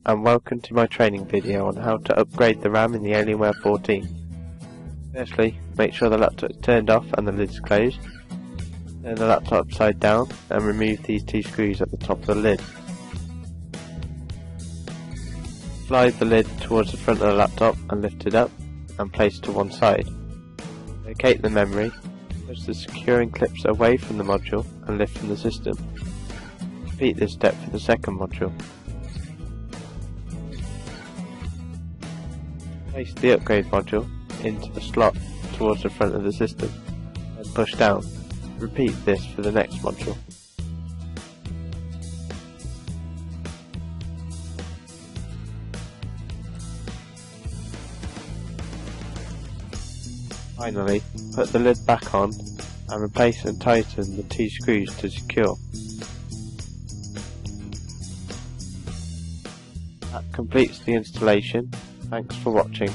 and welcome to my training video on how to upgrade the RAM in the Alienware 14. Firstly, make sure the laptop is turned off and the lid is closed. Turn the laptop upside down and remove these two screws at the top of the lid. Slide the lid towards the front of the laptop and lift it up and place it to one side. Locate the memory, push the securing clips away from the module and lift from the system. Repeat this step for the second module. Place the upgrade module into the slot towards the front of the system and push down. Repeat this for the next module. Finally, put the lid back on and replace and tighten the two screws to secure. That completes the installation. Thanks for watching.